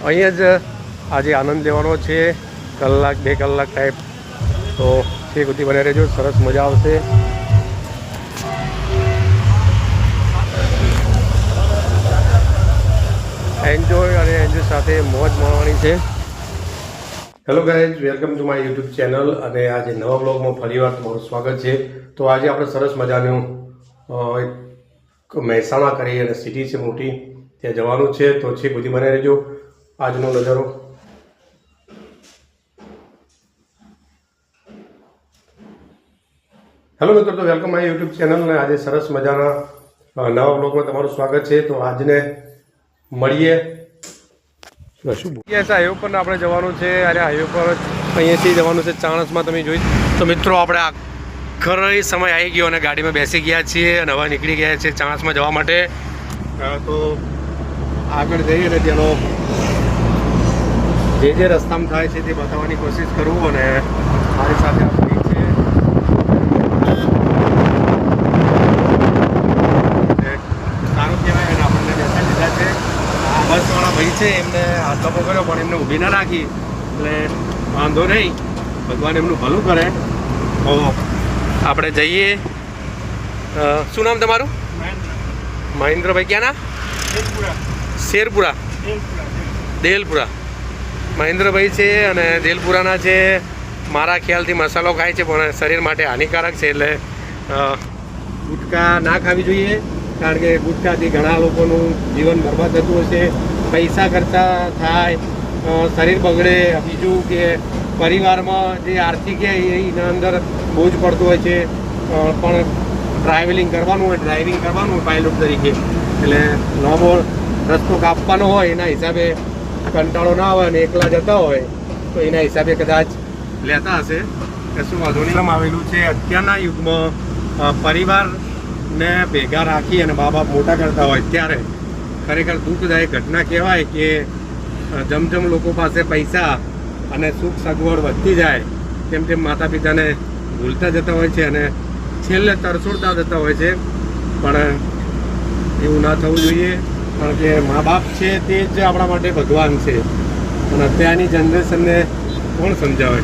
અહીંયા જ આજે આનંદ લેવાનો છે, કલાક 2 કલાક ટાઈપ. તો છેક સુધી બને રહેજો, સરસ મજા આવશે. એન્જોય અને એન્જોય સાથે મોજ માણવાની છે. Hello guys, welcome to my YouTube channel. અને આજે નવા બ્લોગમાં ફરીવાર તમારું સ્વાગત છે. તો આજે આપણે સરસ મજાનું એક મહેસાણા કરી અને સિટી છે મોટી, ત્યાં જવાનું છે. તો છેક સુધી બને રહેજો. આજનો નજારો હેલો મિત્રો, તો વેલકમ માય યુટ્યુબ ચેનલ. ને આજે સરસ મજાના નવા બ્લોગમાં તમારું સ્વાગત છે. તો આજને મળીએ. શું હાઈવે પર આપણે જવાનું છે. અને હાઈવે પર અહીંયાથી જવાનું છે ચાણસમાં. તમે જોઈ તો મિત્રો, આપણે આખરે સમય આવી ગયો અને ગાડીમાં બેસી ગયા છીએ અને હવે નીકળી ગયા છીએ ચાણસમાં જવા માટે. તો આગળ જઈએ અને તેનો જે રસ્તામાં થાય છે તે બતાવવાની કોશિશ કરું. અને મારી સાથે આ ભાઈ છે, સારું કહેવાય. અને આપણને બેસા લીધા છે. આ બસવાળા ભાઈ છે, એમને હાથ ધક્કો કર્યો પણ એમને ઊભી ના રાખી, એટલે વાંધો નહીં, ભગવાન એમનું ભલું કરે. તો આપણે જઈએ. શું નામ તમારું? મહેન્દ્રભાઈ. ક્યાંના? શેરપુરા, દેલપુરા. મહેન્દ્રભાઈ છે અને દેલપુરાના છે. મારા ખ્યાલથી મસાલો ખાય છે પણ શરીર માટે હાનિકારક છે, એટલે ગુટકા ના ખાવી જોઈએ. કારણ કે ગુટકાથી ઘણા લોકોનું જીવન બરબાદ થતું હશે, પૈસા ખર્ચા થાય, શરીર બગડે. બીજું કે પરિવારમાં જે આર્થિક એના અંદર બોજ પડતો હોય છે. પણ ડ્રાઇવિંગ કરવાનું હોય પાયલોટ તરીકે, એટલે લાંબો રસ્તો કાપવાનો હોય, એના હિસાબે કંટાળો ના હોય અને એકલા જતા હોય તો એના હિસાબે કદાચ લેતા હશે. કશું વાંધો નહીં. આવેલું છે અત્યારના યુગમાં પરિવારને ભેગા રાખી અને મા બાપ મોટા કરતા હોય ત્યારે ખરેખર દુઃખદાયક ઘટના કહેવાય કે જેમ લોકો પાસે પૈસા અને સુખ સગવડ વધતી જાય તેમ માતા પિતાને ભૂલતા જતા હોય છે અને છેલ્લે તરછોડતા જતા હોય છે. પણ એવું ના થવું જોઈએ, કારણ કે મા બાપ છે તે જ આપણા માટે ભગવાન છે. અને અત્યારની જનરેશનને કોણ સમજાવે?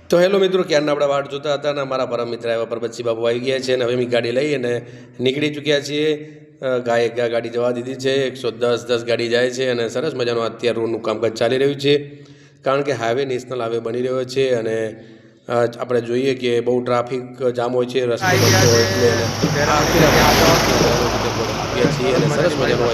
તો હેલો મિત્રો, ક્યારના આપણે વાટ જોતા હતા અને મારા પરમ મિત્ર આવ્યા, પરબતસિંહ બાબુ આવી ગયા છે. અને હવે મેં ગાડી લઈ અને નીકળી ચૂક્યા છીએ. ગાડી જવા દીધી છે. 110 ગાડી જાય છે અને સરસ મજાનું અત્યારે રોડનું કામકાજ ચાલી રહ્યું છે. કારણ કે હાઈવે નેશનલ હાઈવે બની રહ્યો છે અને આપણે જોઈએ કે બહુ ટ્રાફિક જામ હોય છે, રસ્તો બનતો હોય એટલે છીએ અને સરસ મજાનું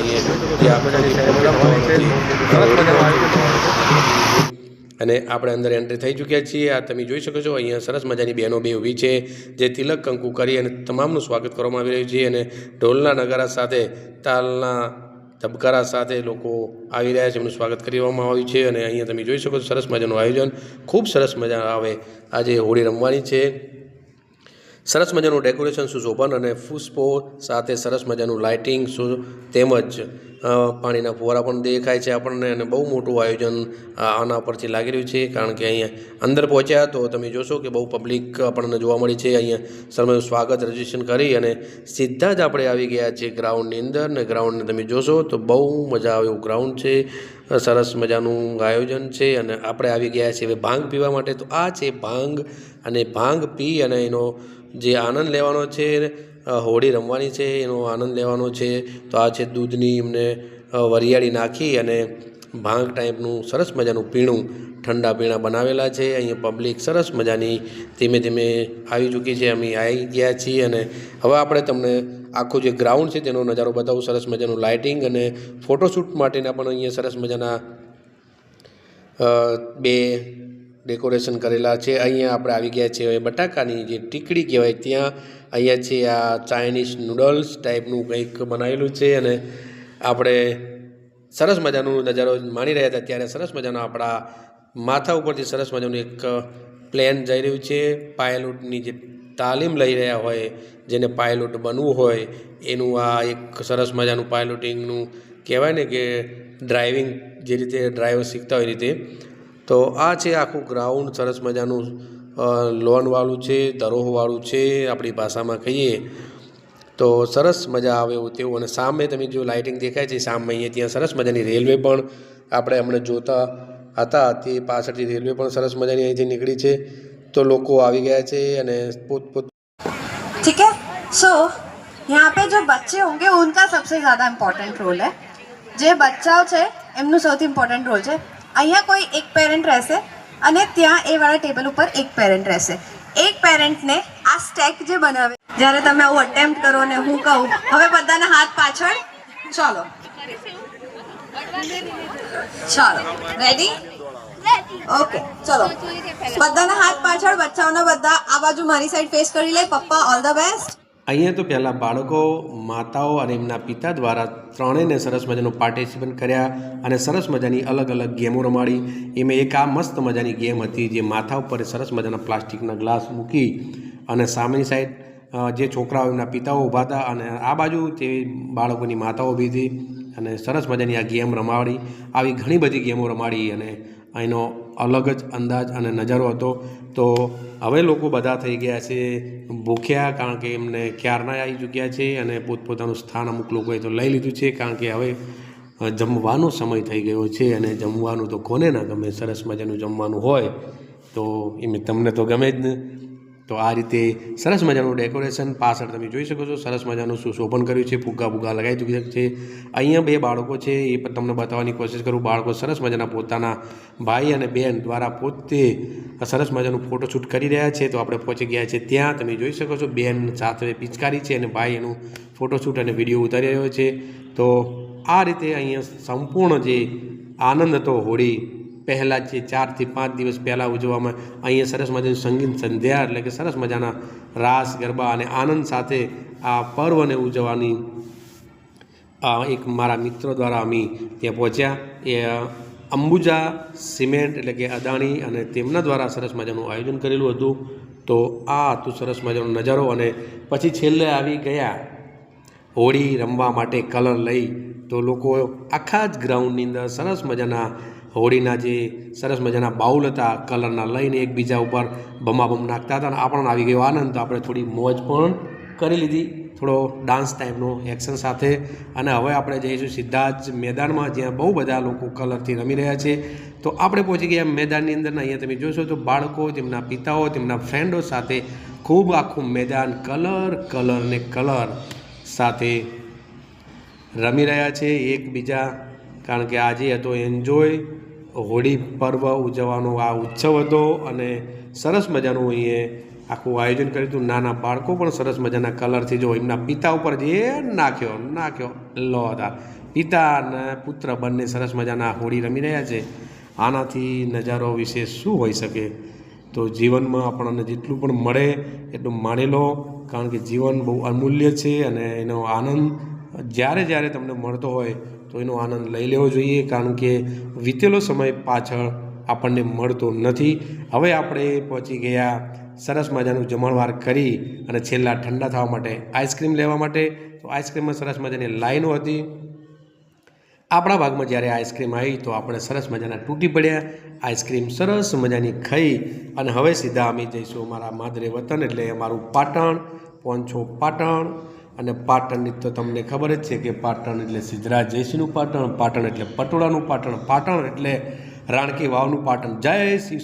અને આપણે અંદર એન્ટ્રી થઈ ચૂક્યા છીએ. આ તમે જોઈ શકો છો, અહીંયા સરસ મજાની બહેનો બે ઊભી છે જે તિલક કંકુ કરી અને તમામનું સ્વાગત કરવામાં આવી રહ્યું છે. અને ઢોલના નગારા સાથે, તાલના ધબકારા સાથે લોકો આવી રહ્યા છે, એમનું સ્વાગત કરવામાં આવ્યું છે. અને અહીંયા તમે જોઈ શકો છો સરસ મજાનું આયોજન, ખૂબ સરસ મજા આવે. આજે હોળી રમવાની છે. સરસ મજાનું ડેકોરેશન, સુશોભન અને પુષ્પો સાથે સરસ મજાનું લાઇટિંગ તેમજ પાણીના ફુવારા પણ દેખાય છે આપણને. અને બહુ મોટું આયોજન આના પરથી લાગી રહ્યું છે. કારણ કે અહીંયા અંદર પહોંચ્યા તો તમે જોશો કે બહુ પબ્લિક આપણને જોવા મળી છે. અહીંયા સરસ સ્વાગત રજીસ્ટ્રેશન કરી અને સીધા જ આપણે આવી ગયા છીએ ગ્રાઉન્ડની અંદર. ને ગ્રાઉન્ડને તમે જોશો તો બહુ મજા આવે એવું ગ્રાઉન્ડ છે, સરસ મજાનું આયોજન છે. અને આપણે આવી ગયા છીએ હવે ભાંગ પીવા માટે. તો આ છે ભાંગ, અને ભાંગ પી અને એનો જે આનંદ લેવાનો છે, હોળી રમવાની છે, એનો આનંદ લેવાનો છે. તો આ છે દૂધની એમને વરિયાળી નાખી અને ભાંગ ટાઈપનું સરસ મજાનું પીણું, ઠંડા પીણા બનાવેલા છે. અહીંયા પબ્લિક સરસ મજાની ધીમે ધીમે આવી ચૂકી છે. અમે આવી ગયા છીએ અને હવે આપણે તમને આખું જે ગ્રાઉન્ડ છે તેનો નજારો બતાવું. સરસ મજાનું લાઇટિંગ અને ફોટોશૂટ માટેના પણ અહીંયા સરસ મજાના બે ડેકોરેશન કરેલા છે. અહીંયા આપણે આવી ગયા છીએ હવે બટાકાની જે ટીકડી કહેવાય ત્યાં. અહીંયા છે આ ચાઇનીઝ નૂડલ્સ ટાઈપનું કંઈક બનાવેલું છે. અને આપણે સરસ મજાનું નજારો માણી રહ્યા હતા ત્યારે સરસ મજાના આપણા માથા ઉપરથી સરસ મજાનું એક પ્લેન જઈ રહ્યું છે. પાયલોટની જે તાલીમ લઈ રહ્યા હોય, જેને પાયલોટ બનવું હોય, એનું આ એક સરસ મજાનું પાયલોટિંગનું કહેવાય ને કે ડ્રાઇવિંગ, જે રીતે ડ્રાઈવર શીખતા હોય રીતે. તો આ છે આખું ગ્રાઉન્ડ, સરસ મજાનું લોનવાળું છે, ધરોહવાળું છે આપણી ભાષામાં કહીએ તો. સરસ મજા આવે એવું તેવું. અને સામે તમે જો લાઇટિંગ દેખાય છે સામે અહીંયા ત્યાં સરસ મજાની રેલવે પણ આપણે હમણાં જોતા હતા તે પાછળથી રેલવે પણ સરસ મજાની અહીંથી નીકળી છે, તો લોકો આવી ગયા છે અને પોત ठीक है। सो यहाँ पे जो बच्चे होंगे उनका सबसे ज़्यादा इम्पोर्टेंट रोल है। જે બચ્ચાઓ છે એમનું સૌથી ઇમ્પોર્ટન્ટ રોલ છે। અહીંયા કોઈ એક પેરેન્ટ રહેશે અને ત્યાં એ વાળા ટેબલ ઉપર એક પેરેન્ટ રહેશે। એક પેરેન્ટને આ સ્ટેક જે બનાવે, જ્યારે તમે આવું અટેમ્પ્ટ કરો ને હું કહું હવે બધાના હાથ પાછળ, ચાલો ચાલો રેડી, ઓકે ચલો બધાના હાથ પાછળ, બચ્ચાઓના બધા આ બાજુ મારી સાઈડ ફેસ કરી લે। પપ્પા ઓલ ધ બેસ્ટ। અહીંયા તો પહેલાં બાળકો, માતાઓ અને એમના પિતા દ્વારા ત્રણેયને સરસ મજાનું પાર્ટિસિપેટ કર્યા અને સરસ મજાની અલગ અલગ ગેમો રમાડી। એમાં એક આ મસ્ત મજાની ગેમ હતી જે માથા ઉપર સરસ મજાના પ્લાસ્ટિકના ગ્લાસ મૂકી અને સામેની સાઈડ જે છોકરાઓ એમના પિતાઓ ઊભા હતા અને આ બાજુ તે બાળકોની માતાઓ ઊભી હતી અને સરસ મજાની આ ગેમ રમાડી। આવી ઘણી બધી ગેમો રમાડી અને અહીંનો અલગ જ અંદાજ અને નજારો હતો। તો હવે લોકો બધા થઈ ગયા છે ભૂખ્યા, કારણ કે એમને ક્યારના આવી ચૂક્યા છે અને પોતપોતાનું સ્થાન અમુક લોકોએ તો લઈ લીધું છે, કારણ કે હવે જમવાનો સમય થઈ ગયો છે અને જમવાનું તો કોને ના ગમે, સરસ મજાનું જમવાનું હોય તો એમ તમને તો ગમે જ ને। તો આ રીતે સરસ મજાનું ડેકોરેશન પાછળ તમે જોઈ શકો છો, સરસ મજાનું સુશોભન કર્યું છે, ફુગ્ગા ફુગ્ગા લગાવી દીધું છે। અહીંયા બે બાળકો છે એ પણ તમને બતાવવાની કોશિશ કરું। બાળકો સરસ મજાના પોતાના ભાઈ અને બહેન દ્વારા પોતે સરસ મજાનું ફોટોશૂટ કરી રહ્યા છે। તો આપણે પહોંચી ગયા છે ત્યાં, તમે જોઈ શકો છો બેન સાથે પિચકારી છે અને ભાઈ એનું ફોટોશૂટ અને વિડીયો ઉતારી રહ્યો છે। તો આ રીતે અહીંયા સંપૂર્ણ જે આનંદ હતો હોળી પહેલાં જે 4 થી 5 દિવસ પહેલાં ઉજવવામાં, અહીંયા સરસ મજાની સંગીત સંધ્યા એટલે કે સરસ મજાના રાસ ગરબા અને આનંદ સાથે આ પર્વને ઉજવવાની એક મારા મિત્રો દ્વારા અમે ત્યાં પહોંચ્યા। એ અંબુજા સિમેન્ટ એટલે કે અદાણી અને તેમના દ્વારા સરસ મજાનું આયોજન કરેલું હતું। તો આ હતું સરસ મજાનો નજારો અને પછી છેલ્લે આવી ગયા હોળી રમવા માટે કલર લઈ। તો લોકો આખા જ ગ્રાઉન્ડની અંદર સરસ મજાના હોળીના જે સરસ મજાના બાઉલ હતા કલરના લઈને એકબીજા ઉપર બમાબમ નાખતા હતા અને આપણને આવી ગયો આનંદ। તો આપણે થોડી મોજ પણ કરી લીધી, થોડો ડાન્સ ટાઈપનો એક્શન સાથે। અને હવે આપણે જઈશું સીધા જ મેદાનમાં જ્યાં બહુ બધા લોકો કલરથી રમી રહ્યા છે। તો આપણે પહોંચી ગયા મેદાનની અંદર। અહીંયા તમે જોશો તો બાળકો, તેમના પિતાઓ, તેમના ફ્રેન્ડો સાથે ખૂબ આખું મેદાન કલર ને કલર સાથે રમી રહ્યા છે એકબીજા, કારણ કે આજે હતો એન્જોય હોળી પર્વ ઉજવવાનો આ ઉત્સવ હતો અને સરસ મજાનું અહીંયા આખું આયોજન કર્યું હતું। નાના બાળકો પણ સરસ મજાના કલરથી જો એમના પિતા ઉપર જે નાખ્યો લો હતા, પિતા અને પુત્ર બંને સરસ મજાના હોળી રમી રહ્યા છે। આનાથી નજારો વિશે શું હોઈ શકે। તો જીવનમાં આપણને જેટલું પણ મળે એટલું માણી લો, કારણ કે જીવન બહુ અમૂલ્ય છે અને એનો આનંદ જ્યારે તમને મળતો હોય તો એનો આનંદ લઈ લેવો જોઈએ, કારણ કે વીતેલો સમય પાછળ આપણને મળતો નથી। હવે આપણે પહોંચી ગયા સરસ મજાનું જમણવાર કરી અને છેલ્લા ઠંડા થવા માટે આઈસ્ક્રીમ લેવા માટે। તો આઈસ્ક્રીમમાં સરસ મજાની લાઈનો હતી। આપણા ભાગમાં જ્યારે આઈસ્ક્રીમ આવી તો આપણે સરસ મજાના તૂટી પડ્યા, આઈસ્ક્રીમ સરસ મજાની ખાઈ અને હવે સીધા અમે જઈશું અમારા માદરે વતન એટલે અમારું પાટણ, પોંચો પાટણ। અને પાટણની તો તમને ખબર જ છે કે પાટણ એટલે સિદ્ધરાજ જયસિંહનું પાટણ, પાટણ એટલે પટોળાનું પાટણ, પાટણ એટલે રાણકી વાવનું પાટણ। જય શ્રી